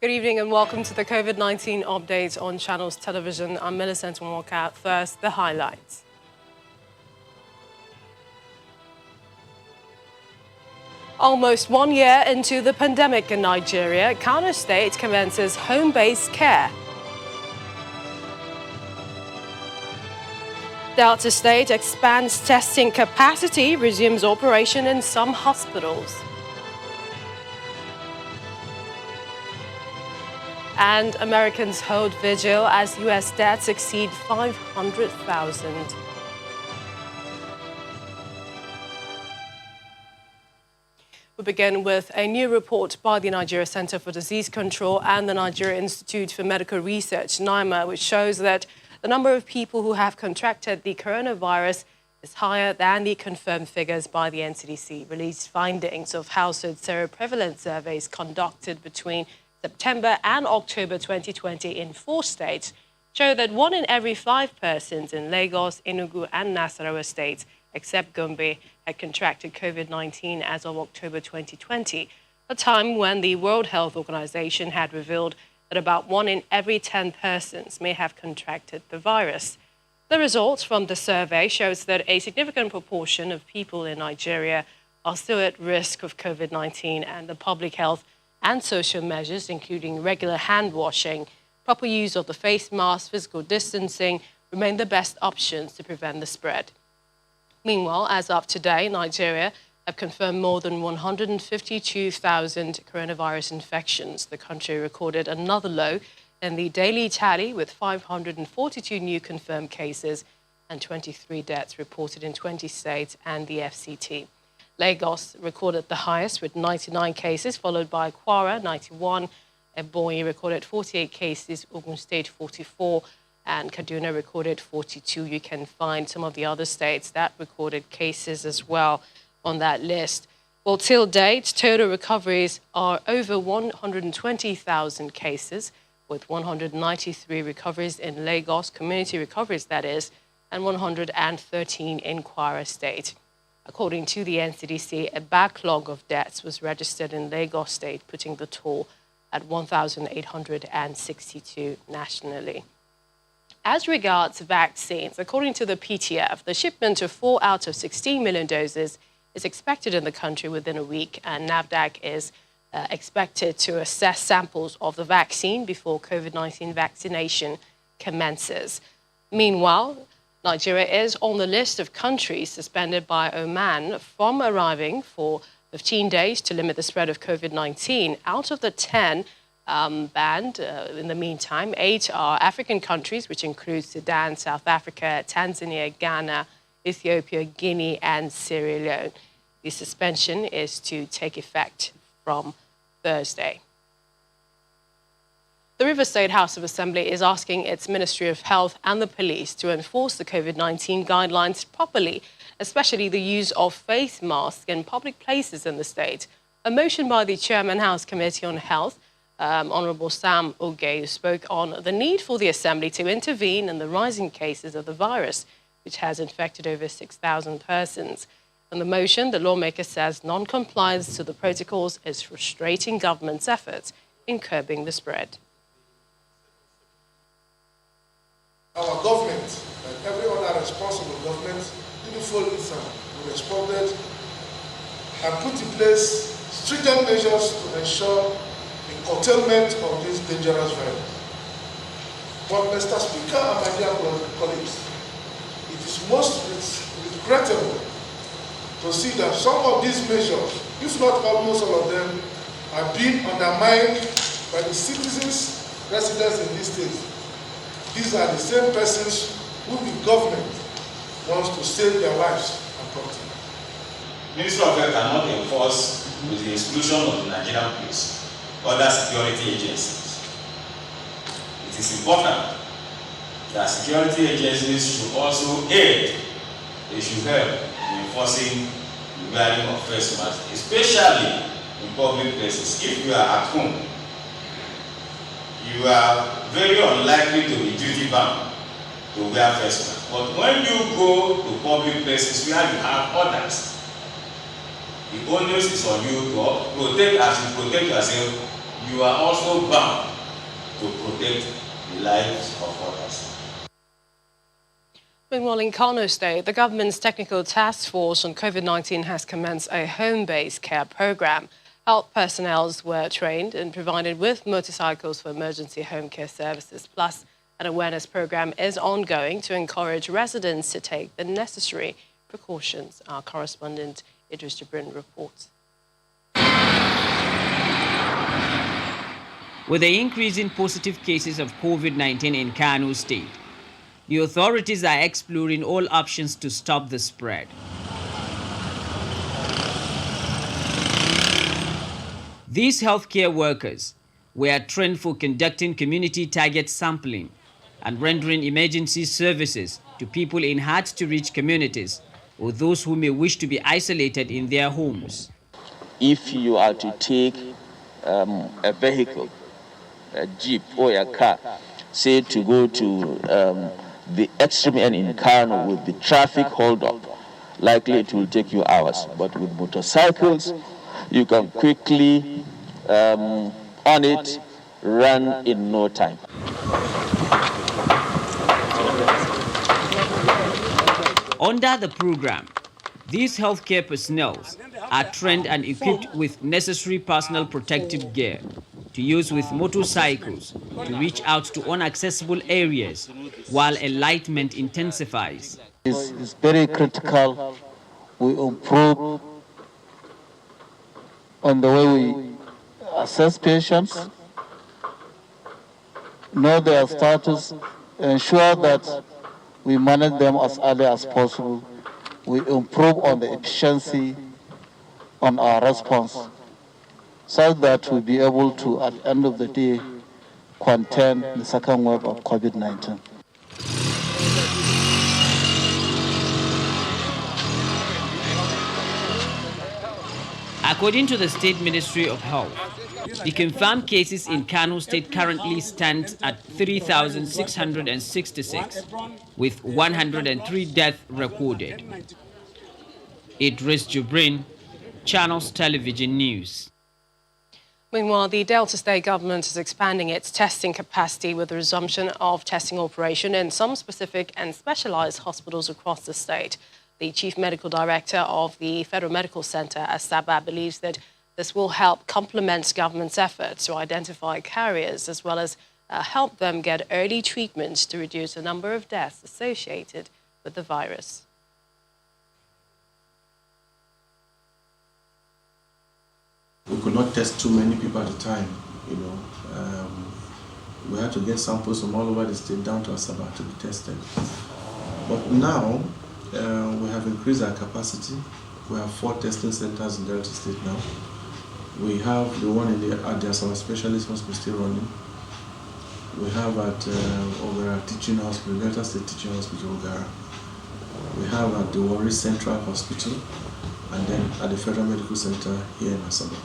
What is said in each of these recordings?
Good evening and welcome to the COVID-19 update on Channels Television. I'm Millicent Walker. First, the highlights. Almost 1 year into the pandemic in Nigeria, Kano State commences home-based care. Delta State expands testing capacity, resumes operation in some hospitals. And Americans hold vigil as U.S. deaths exceed 500,000. We begin with a new report by the Nigeria Center for Disease Control and the Nigeria Institute for Medical Research, NIMR, which shows that the number of people who have contracted the coronavirus is higher than the confirmed figures by the NCDC. Released findings of household seroprevalence surveys conducted between September and October 2020 in 4 states show that 1 in every 5 persons in Lagos, Enugu and Nasarawa states, except Gombe, had contracted COVID-19 as of October 2020, a time when the World Health Organization had revealed that about 1 in every 10 persons may have contracted the virus. The results from the survey shows that a significant proportion of people in Nigeria are still at risk of COVID-19, and the public health and social measures, including regular hand washing, proper use of the face mask, physical distancing, remain the best options to prevent the spread. Meanwhile, as of today, Nigeria have confirmed more than 152,000 coronavirus infections. The country recorded another low in the daily tally with 542 new confirmed cases and 23 deaths reported in 20 states and the FCT. Lagos recorded the highest with 99 cases, followed by Kwara, 91, Ebonyi recorded 48 cases, Osun State 44, and Kaduna recorded 42. You can find some of the other states that recorded cases as well on that list. Well, till date, total recoveries are over 120,000 cases, with 193 recoveries in Lagos, community recoveries that is, and 113 in Kwara State. According to the NCDC, a backlog of deaths was registered in Lagos State, putting the toll at 1,862 nationally. As regards vaccines, according to the PTF, the shipment of 4 out of 16 million doses is expected in the country within a week, and NAFDAC is expected to assess samples of the vaccine before COVID-19 vaccination commences. Meanwhile, Nigeria is on the list of countries suspended by Oman from arriving for 15 days to limit the spread of COVID-19. Out of the 10 banned, in the meantime, 8 are African countries, which include Sudan, South Africa, Tanzania, Ghana, Ethiopia, Guinea, and Sierra Leone. The suspension is to take effect from Thursday. The Rivers State House of Assembly is asking its Ministry of Health and the police to enforce the COVID-19 guidelines properly, especially the use of face masks in public places in the state. A motion by the Chairman House Committee on Health, Honorable Sam Oge, spoke on the need for the Assembly to intervene in the rising cases of the virus, which has infected over 6,000 persons. In the motion, the lawmaker says non-compliance to the protocols is frustrating government's efforts in curbing the spread. Our government, like every other responsible government, dutifully responded and put in place stringent measures to ensure the curtailment of this dangerous virus. But Mr. Speaker and my dear colleagues, it is most regrettable to see that some of these measures, if not almost all of them, are being undermined by the citizens, residents in this state. These are the same persons who the government wants to save their lives and property. Ministry of Health cannot enforce with the exclusion of the Nigerian police, other security agencies. It is important that security agencies should also aid, they should help in enforcing the wearing of face masks, especially in public places. If you are at home, you are very unlikely to be duty bound to wear face mask. But when you go to public places where you have others, the onus is on you to protect as you protect yourself, you are also bound to protect the lives of others. Meanwhile, in Kano State, the government's technical task force on COVID-19 has commenced a home-based care program. Health personnel were trained and provided with motorcycles for emergency home care services. Plus, an awareness program is ongoing to encourage residents to take the necessary precautions. Our correspondent Idris Jibrin reports. With the increase in positive cases of COVID-19 in Kano State, the authorities are exploring all options to stop the spread. These healthcare workers were trained for conducting community target sampling and rendering emergency services to people in hard-to-reach communities or those who may wish to be isolated in their homes. If you are to take a vehicle, a jeep or a car, say to go to the extreme end in Kano with the traffic hold-up, likely it will take you hours. But with motorcycles, you can quickly, on it, run in no time. Under the program, these healthcare personnel are trained and equipped with necessary personal protective gear to use with motorcycles to reach out to inaccessible areas while enlightenment intensifies. It's very critical we improve on the way we assess patients, know their status, ensure that we manage them as early as possible. We improve on the efficiency on our response, so that we'll be able to, at the end of the day, contain the second wave of COVID-19. According to the State Ministry of Health, the confirmed cases in Kano State currently stand at 3,666, with 103 deaths recorded. Idris Jibrin, Channels Television News. Meanwhile, the Delta State government is expanding its testing capacity with the resumption of testing operation in some specific and specialized hospitals across the state. The Chief Medical Director of the Federal Medical Center, Asaba, believes that this will help complement government's efforts to identify carriers as well as help them get early treatments to reduce the number of deaths associated with the virus. We could not test too many people at a time, we had to get samples from all over the state down to Asaba to be tested. But now, we have increased our capacity. We have 4 testing centers in Delta State now. We have the one at the Asaba Specialist Hospital still running. We have at Ogara Teaching Hospital, Delta State Teaching Hospital, Ogara. We have at the Warri Central Hospital, and then at the Federal Medical Center here in Asaba.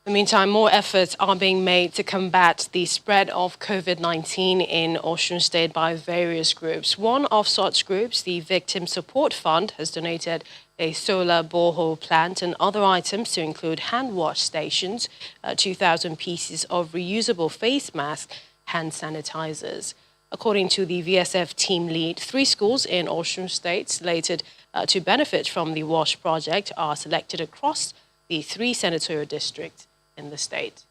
In the meantime, more efforts are being made to combat the spread of COVID-19 in Osun State by various groups. One of such groups, the Victim Support Fund, has donated a solar borehole plant and other items to include hand wash stations, 2,000 pieces of reusable face masks, hand sanitizers. According to the VSF team lead, 3 schools in Osun State slated to benefit from the WASH project are selected across the 3 senatorial districts in the state.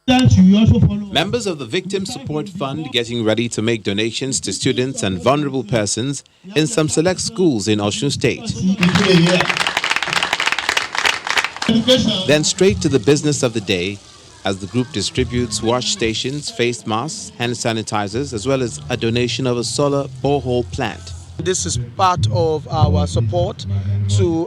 Members of the Victim Support Fund getting ready to make donations to students and vulnerable persons in some select schools in Osun State. Then straight to the business of the day as the group distributes wash stations, face masks, hand sanitizers, as well as a donation of a solar borehole plant. This is part of our support to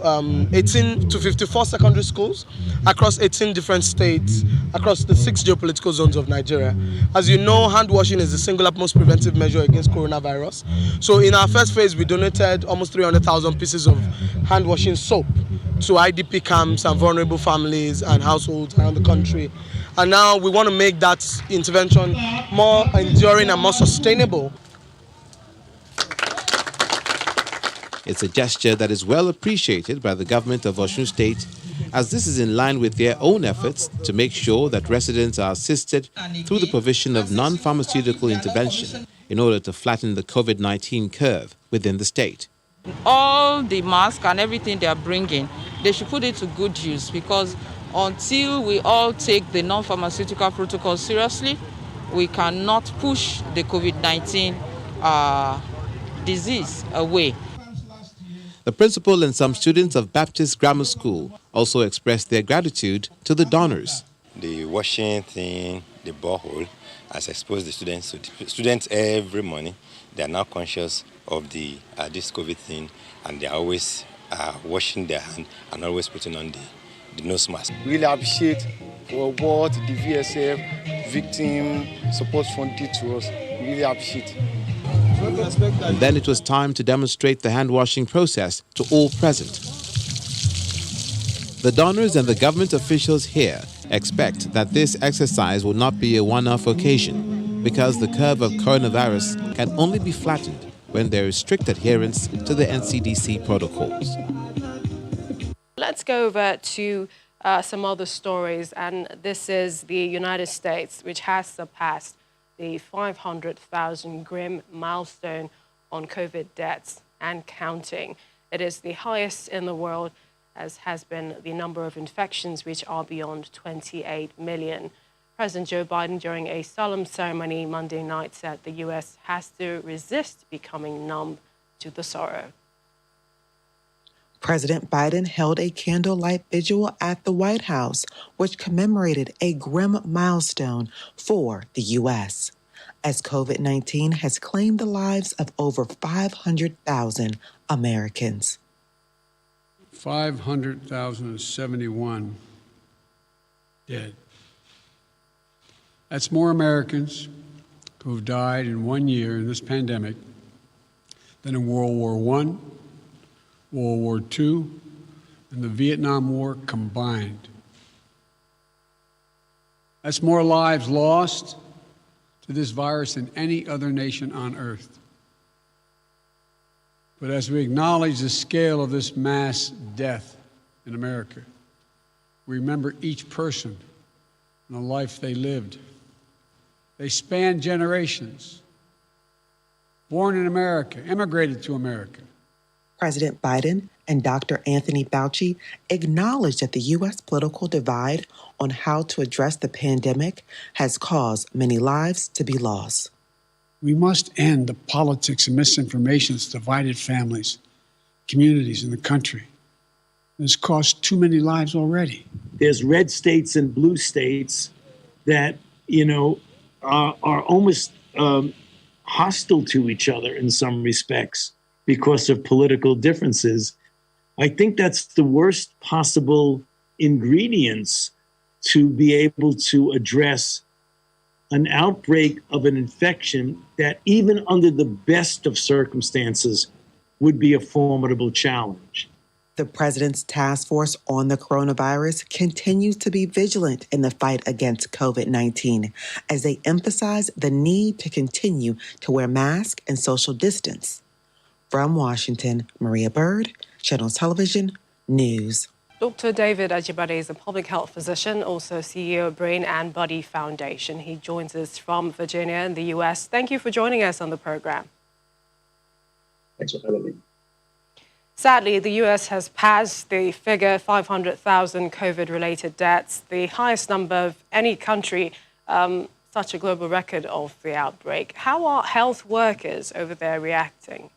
18 to 54 secondary schools across 18 different states, across the 6 geopolitical zones of Nigeria. As you know, hand washing is the single most preventive measure against coronavirus. So in our first phase, we donated almost 300,000 pieces of hand washing soap to IDP camps and vulnerable families and households around the country. And now we want to make that intervention more enduring and more sustainable. It's a gesture that is well appreciated by the government of Osun State, as this is in line with their own efforts to make sure that residents are assisted through the provision of non-pharmaceutical intervention in order to flatten the COVID-19 curve within the state. All the masks and everything they are bringing, they should put it to good use, because until we all take the non-pharmaceutical protocol seriously, we cannot push the COVID-19 disease away. The principal and some students of Baptist Grammar School also expressed their gratitude to the donors. The washing thing, the borehole, has exposed the students. So the students every morning, they are now conscious of the this COVID thing, and they are always washing their hand and always putting on the nose mask. Really appreciate for what the VSF Victim Support Fund did to us. Really appreciate. And then it was time to demonstrate the hand-washing process to all present. The donors and the government officials here expect that this exercise will not be a one-off occasion, because the curve of coronavirus can only be flattened when there is strict adherence to the NCDC protocols. Let's go over to some other stories, and this is the United States, which has surpassed the 500,000 grim milestone on COVID deaths and counting. It is the highest in the world, as has been the number of infections, which are beyond 28 million. President Joe Biden, during a solemn ceremony Monday night, said the U.S. has to resist becoming numb to the sorrow. President Biden held a candlelight vigil at the White House, which commemorated a grim milestone for the U.S., as COVID-19 has claimed the lives of over 500,000 Americans. 500,071 dead. That's more Americans who have died in 1 year in this pandemic than in World War I, World War II, and the Vietnam War combined. That's more lives lost to this virus than any other nation on earth. But as we acknowledge the scale of this mass death in America, we remember each person and the life they lived. They spanned generations. Born in America, immigrated to America. President Biden and Dr. Anthony Fauci acknowledged that the U.S. political divide on how to address the pandemic has caused many lives to be lost. We must end the politics and misinformation that's divided families, communities, in the country. It's cost too many lives already. There's red states and blue states that, are almost hostile to each other in some respects because of political differences. I think that's the worst possible ingredients to be able to address an outbreak of an infection that, even under the best of circumstances, would be a formidable challenge. The president's task force on the coronavirus continues to be vigilant in the fight against COVID-19 as they emphasize the need to continue to wear masks and social distance. From Washington, Maria Bird, Channel Television News. Dr. David Ajibade is a public health physician, also CEO of Brain and Body Foundation. He joins us from Virginia in the U.S. Thank you for joining us on the program. Thanks for having me. Sadly, the U.S. has passed the figure 500,000 COVID-related deaths, the highest number of any country, such a global record of the outbreak. How are health workers over there reacting?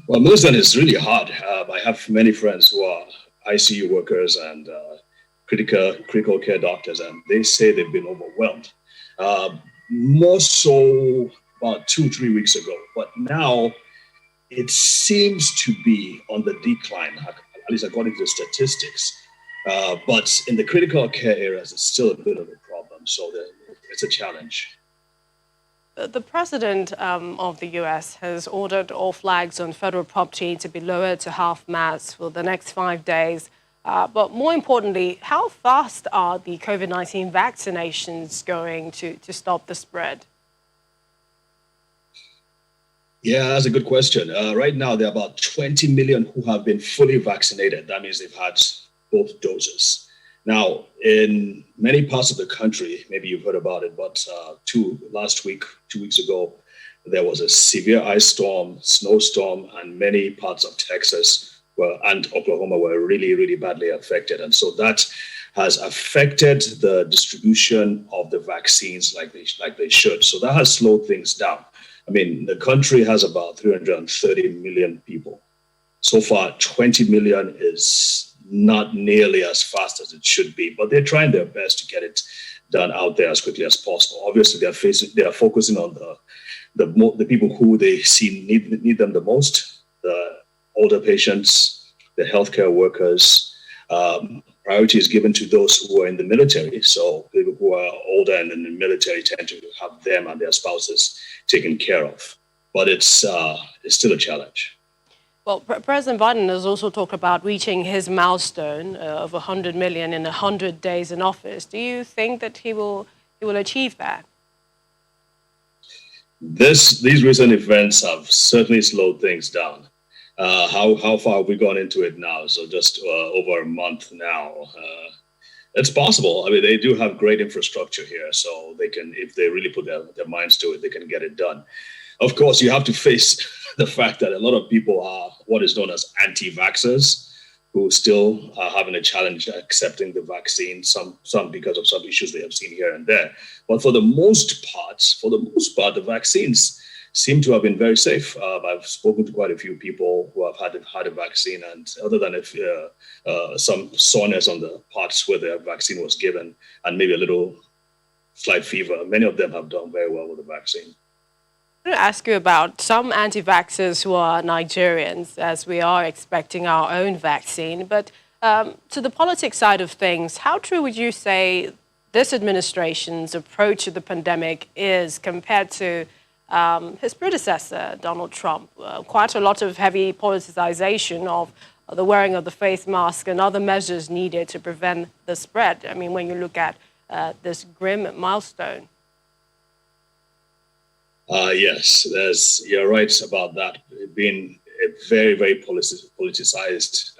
Well, Milestone is really hard. I have many friends who are ICU workers and critical care doctors, and they say they've been overwhelmed. More so about 2-3 weeks ago, but now it seems to be on the decline, at least according to the statistics. But in the critical care areas, it's still a bit of a problem, so it's a challenge. The president of the U.S. has ordered all flags on federal property to be lowered to half-mast for the next 5 days. But more importantly, how fast are the COVID-19 vaccinations going to stop the spread? Yeah, that's a good question. Right now, there are about 20 million who have been fully vaccinated. That means they've had both doses. Now, in many parts of the country, maybe you've heard about it, but 2 weeks ago, there was a severe ice storm, snowstorm, and many parts of Texas and Oklahoma were really, really badly affected. And so that has affected the distribution of the vaccines like they should. So that has slowed things down. I mean, the country has about 330 million people. So far, 20 million is not nearly as fast as it should be, but they're trying their best to get it done out there as quickly as possible. Obviously, they are focusing on the people who they see need them the most, the older patients, the healthcare workers. Priority is given to those who are in the military. So people who are older and in the military tend to have them and their spouses taken care of. But it's still a challenge. Well, President Biden has also talked about reaching his milestone of 100 million in 100 days in office. Do you think that he will achieve that? These recent events have certainly slowed things down. How far have we gone into it now? So just over a month now. It's possible. I mean, they do have great infrastructure here, so they can, if they really put their minds to it, they can get it done. Of course, you have to face the fact that a lot of people are what is known as anti-vaxxers, who still are having a challenge accepting the vaccine, some because of some issues they have seen here and there. But for the most part, the vaccines seem to have been very safe. I've spoken to quite a few people who have had a vaccine, and other than some soreness on the parts where the vaccine was given, and maybe a little slight fever, many of them have done very well with the vaccine. I want to ask you about some anti-vaxxers who are Nigerians, as we are expecting our own vaccine. But to the politics side of things, how true would you say this administration's approach to the pandemic is compared to his predecessor, Donald Trump? Quite a lot of heavy politicization of the wearing of the face mask and other measures needed to prevent the spread. I mean, when you look at this grim milestone. Yes, you're right about that. It being a very, very politicized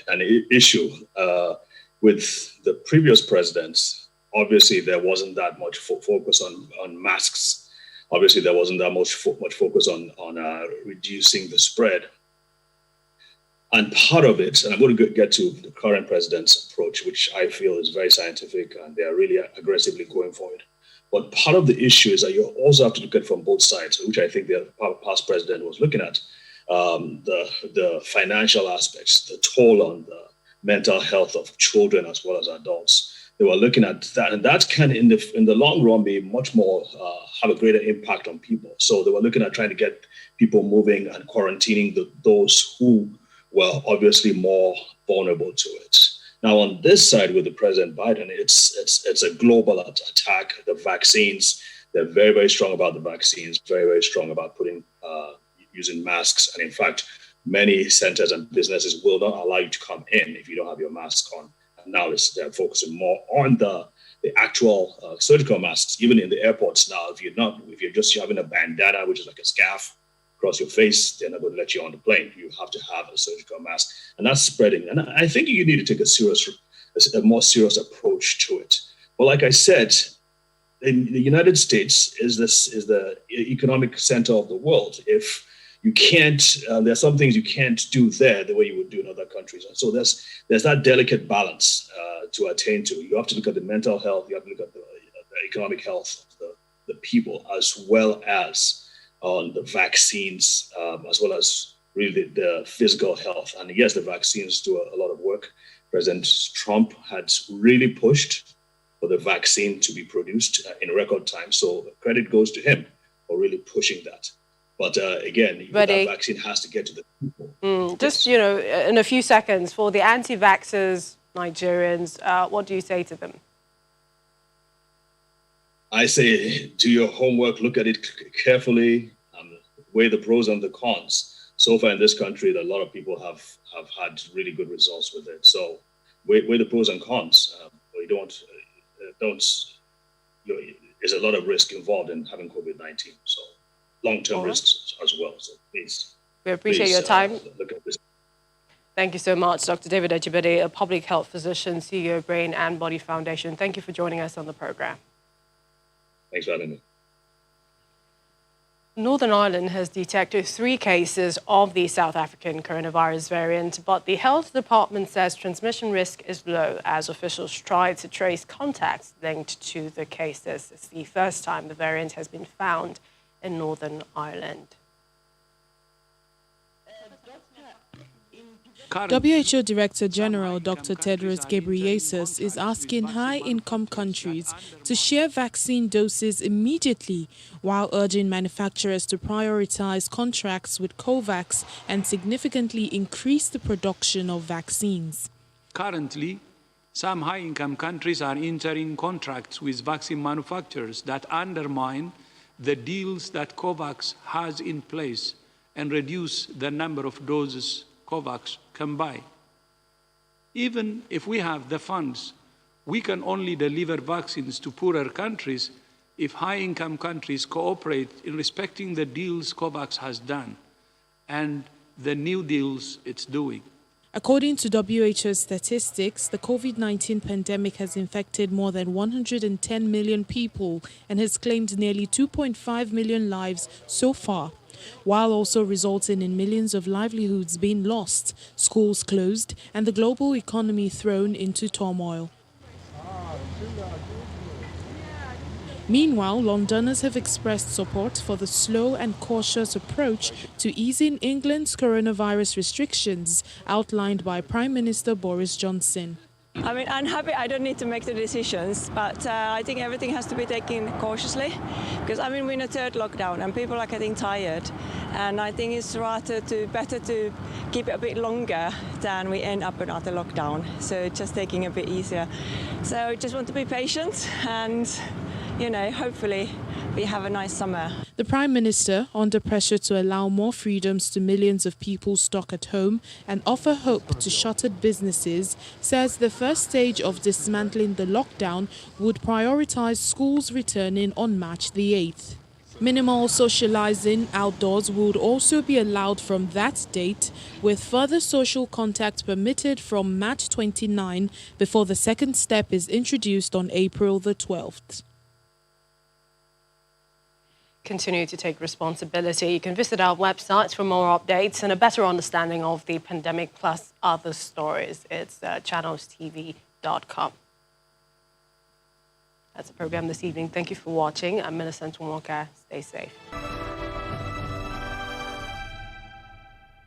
an issue. With the previous presidents, obviously there wasn't that much focus on masks. Obviously, there wasn't that much focus on reducing the spread. And part of it, and I'm going to get to the current president's approach, which I feel is very scientific, and they are really aggressively going for it. But part of the issue is that you also have to look at it from both sides, which I think the past president was looking at. The financial aspects, the toll on the mental health of children as well as adults. They were looking at that, and that can, in the long run, be much more, have a greater impact on people. So they were looking at trying to get people moving and quarantining those who were obviously more vulnerable to it. Now, on this side with the President Biden, it's a global attack. The vaccines, they're very, very strong about the vaccines, very, very strong about using masks. And in fact, many centers and businesses will not allow you to come in if you don't have your mask on. And now they're focusing more on the actual surgical masks, even in the airports now. If you're just having a bandana, which is like a scarf across your face, they're not going to let you on the plane. You have to have a surgical mask, and that's spreading. And I think you need to take a more serious approach to it. But like I said, in the United States is the economic center of the world. If you can't, there are some things you can't do there the way you would do in other countries. And so there's that delicate balance to attain to. You have to look at the mental health. You have to look at the economic health of the people, as well as on the vaccines, as well as really the physical health. And yes, the vaccines do a lot of work. President Trump had really pushed for the vaccine to be produced in record time. So credit goes to him for really pushing that. But again, that vaccine has to get to the people. Just, in a few seconds, for the anti-vaxxers, Nigerians, what do you say to them? I say, do your homework, look at it carefully, weigh the pros and the cons. So far in this country, a lot of people have had really good results with it. So weigh the pros and cons. There's a lot of risk involved in having COVID-19. So long-term risks as well. So please. We appreciate your time. Look at this. Thank you so much, Dr. David Ejibede, a public health physician, CEO, Brain and Body Foundation. Thank you for joining us on the program. Thanks for having me. Northern Ireland has detected 3 cases of the South African coronavirus variant, but the health department says transmission risk is low as officials try to trace contacts linked to the cases. It's the first time the variant has been found in Northern Ireland. WHO Director General Dr. Tedros Ghebreyesus is asking high-income countries to share vaccine doses immediately while urging manufacturers to prioritize contracts with COVAX and significantly increase the production of vaccines. Currently, some high-income countries are entering contracts with vaccine manufacturers that undermine the deals that COVAX has in place and reduce the number of doses COVAX can buy. Even if we have the funds, we can only deliver vaccines to poorer countries if high-income countries cooperate in respecting the deals COVAX has done and the new deals it's doing. According to WHO statistics, the COVID-19 pandemic has infected more than 110 million people and has claimed nearly 2.5 million lives so far, while also resulting in millions of livelihoods being lost, schools closed, and the global economy thrown into turmoil. Meanwhile, Londoners have expressed support for the slow and cautious approach to easing England's coronavirus restrictions outlined by Prime Minister Boris Johnson. I mean, I'm happy I don't need to make the decisions, but I think everything has to be taken cautiously because, I mean, we're in a third lockdown and people are getting tired. And I think it's better to keep it a bit longer than we end up another lockdown. So just taking a bit easier. So just want to be patient and, you know, hopefully we have a nice summer. The Prime Minister, under pressure to allow more freedoms to millions of people stuck at home and offer hope to shuttered businesses, says the first stage of dismantling the lockdown would prioritize schools returning on March the 8th. Minimal socializing outdoors would also be allowed from that date, with further social contact permitted from March 29 before the second step is introduced on April the 12th. Continue to take responsibility. You can visit our website for more updates and a better understanding of the pandemic plus other stories. It's channelstv.com. That's the program this evening. Thank you for watching. I'm Millicent Walker. Stay safe.